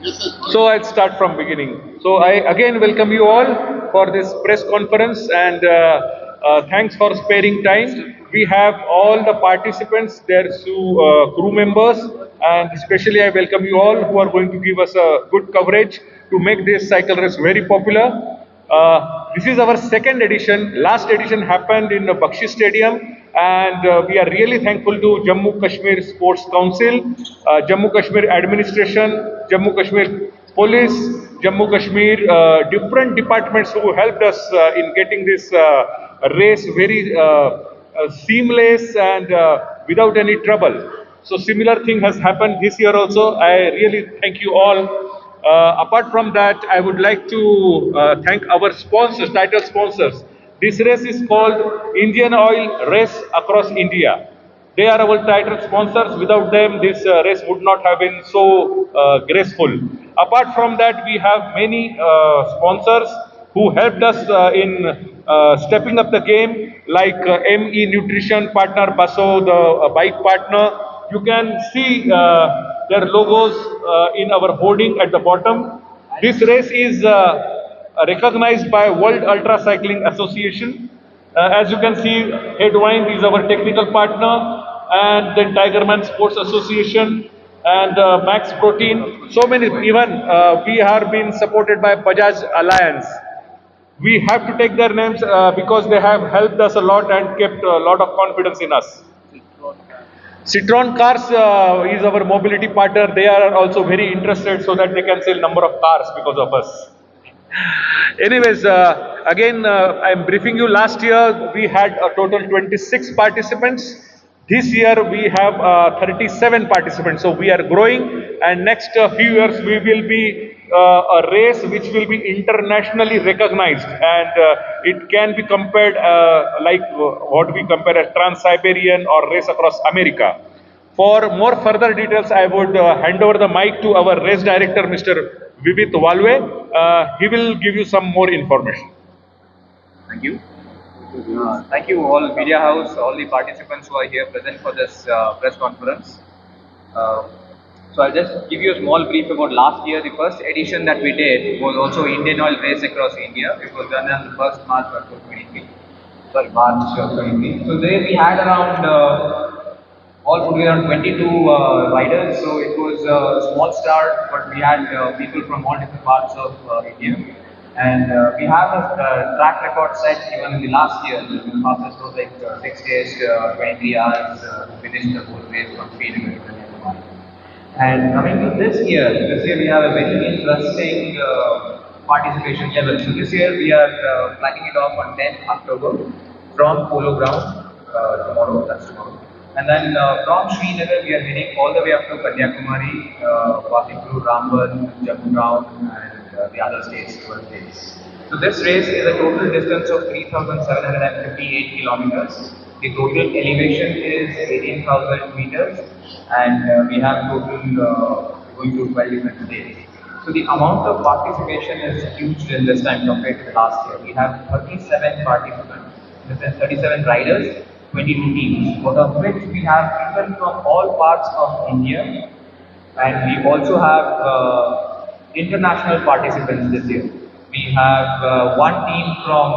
So I'll start from beginning. So I again welcome you all for this press conference and thanks for sparing time. We have all the participants, their crew members, and especially I welcome you all who are going to give us a good coverage to make this cycle race very popular. This is our second edition. Last edition happened in the Bakshi Stadium, and we are really thankful to Jammu Kashmir Sports Council, Jammu Kashmir Administration, Jammu Kashmir Police, Jammu Kashmir, different departments who helped us in getting this race very seamless and without any trouble. So similar thing has happened this year also. I really thank you all. Apart from that, I would like to thank our sponsors, title sponsors. This race is called Indian Oil Race Across India. They are our title sponsors. Without them, this race would not have been so graceful. Apart from that, we have many sponsors who helped us in stepping up the game, like ME Nutrition partner, Baso, the bike partner. You can see their logos in our hoarding at the bottom. This race is recognized by World Ultra Cycling Association. As you can see, Headwind is our technical partner, and then Tigerman Sports Association and Max Protein. So many, even we are being supported by Bajaj Alliance. We have to take their names because they have helped us a lot and kept a lot of confidence in us. Citron Cars is our mobility partner. They are also very interested so that they can sell number of cars because of us. Anyways, again, I'm briefing you. Last year we had a total 26 participants. This year we have 37 participants. So we are growing, and next few years we will be a race which will be internationally recognized, and it can be compared like what we compare as Trans-Siberian or race across America. For more further details, I would hand over the mic to our race director, Mr. Vivit Walwe. He will give you some more information. Thank you. Thank you all media house, all the participants who are here present for this press conference. So I'll just give you a small brief about last year. The first edition that we did was also Indian Oil Race Across India. It was done on the 1st March 2023. Sorry, March 23. So there we had around all put around 22 riders. So it was a small start, but we had people from all different parts of India. And we have a track record set even in the last year. The fastest was like 6 days, 23 hours, finished the whole race from Srinagar to Kanyakumari. And coming to this year we have a very interesting participation level. So this year we are planning it off on 10th October from Polo Ground tomorrow, that's tomorrow. And then from Srinagar we are heading all the way up to Kanyakumari, passing through Ramban, Jammu Ground, and the other states, 12 states. So this race is a total distance of 3,758 kilometers. The total elevation is 18,000 meters, and we have total going to 12 different states. So the amount of participation is huge in this time compared to last year. We have 37 participants, this is 37 riders, 22 teams, out of which we have people from all parts of India, and we also have international participants this year. We have one team from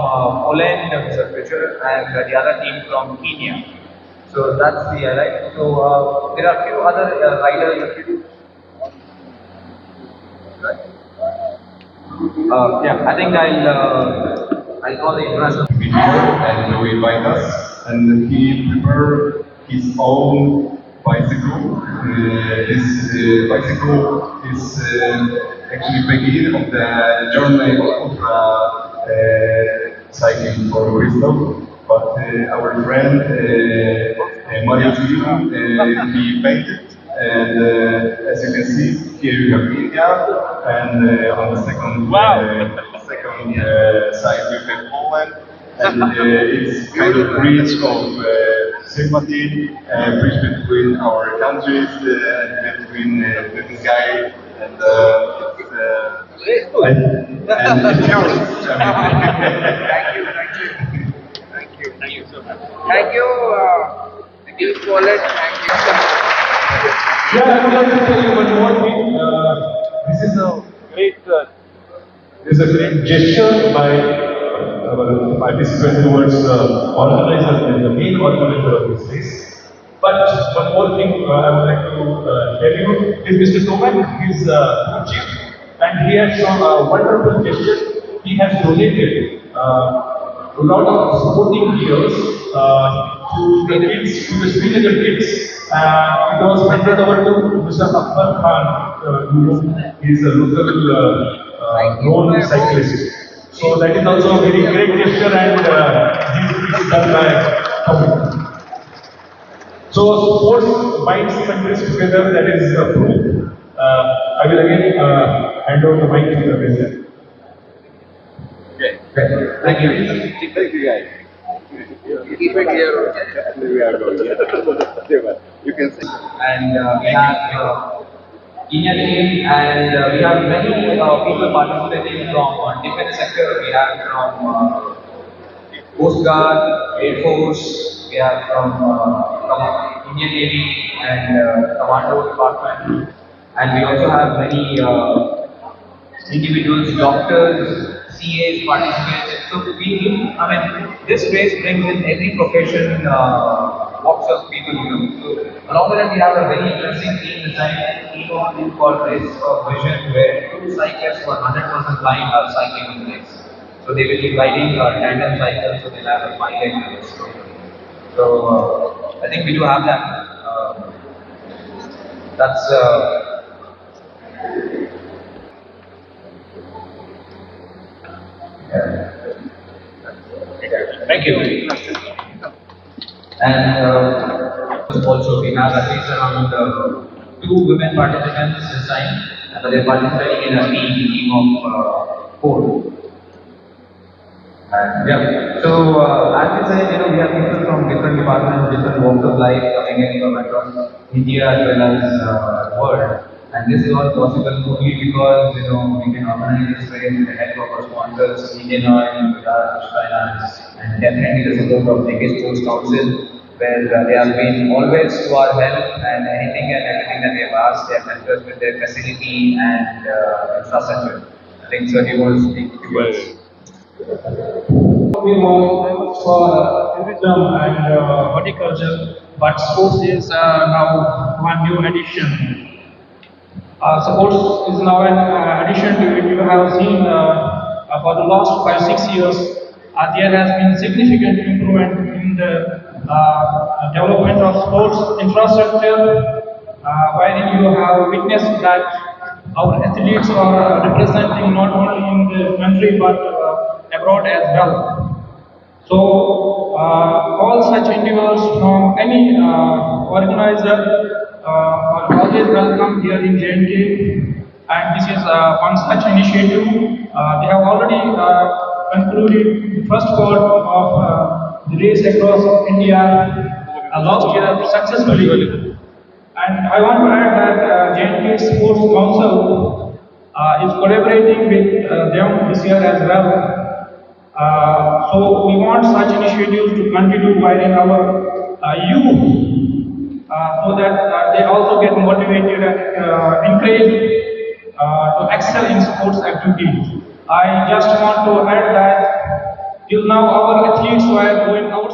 Poland, Mr. Fisher, and the other team from Kenya. So that's the right. So there are a few other riders. Yeah, I think I'll call the international Video and we invite us, and he prepared his own bicycle. This bicycle is actually beginning of the journey of cycling for Bristol. But our friend Mario Giu, he painted, and as you can see here you have India, and on the second side you have Poland, and it's kind of bridge of sympathy, bridge between our countries, between this guy and it's yours. Thank you so much. Thank you, Poland. Thank you so much. Yeah, I would like to tell you one more thing. This is a This is a great gesture by our participant towards the organizer, the main organizer of this race. But one more thing I would like to tell you is Mr. Toman. He's chief, and he has shown a wonderful gesture. He has donated a lot of sporting gears to the kids, to the Srinagar kids. It was handed over to Mr. Akbar Khan. He is a local known cyclist. So that is also a very great gesture, and this is done by public. So sports binds countries together. That is the proof. I will again hand over the mic to the president. Thank you. Keep it here. You can say. And we have Kenya team, and we have many people participating from defense sector. We have from Coast Guard, Air Force, we have from Indian Navy and Commando Department, and we also have many individuals, doctors, CAs, participants. So I mean, this race brings in every profession, walks of people. So along with that, we have a very interesting team design, team called Race of Vision, where two cyclists who are 100% blind are cycling in the race. So they will be riding tandem cycles, so they'll have a 5 leg race. So I think we do have that. That's Thank you. and also we have at least around 2 women participants this time, but they're participating in a team of 4. And yeah, so as we said, we have people from different departments, different walks of life coming in from across India as well as world. And this is all possible only because we can organize this race with the help of our sponsors, Indian Oil, Bajaj Finance, and definitely the support of British Sports Council, where they have been always to our help, and anything and everything that we have asked, they have helped us with their facility and infrastructure. I think Sir, you want to speak a few words. We want for tourism and horticulture, but sports is now one new addition. Sports is now an addition to it. You have seen for the last 5-6 years, there has been significant improvement in the development of sports infrastructure, wherein you have witnessed that our athletes are representing not only in the country but abroad as well. So, all such endeavors from any organizer are always welcome here in JNK, and this is one such initiative. They have already concluded the first part of the race across India last year successfully. And I want to add that JNK Sports Council is collaborating with them this year as well. So we want such initiatives to continue wherein our youth, so that they also get motivated and encouraged to excel in sports activities. I just want to add that till now our athletes were going out.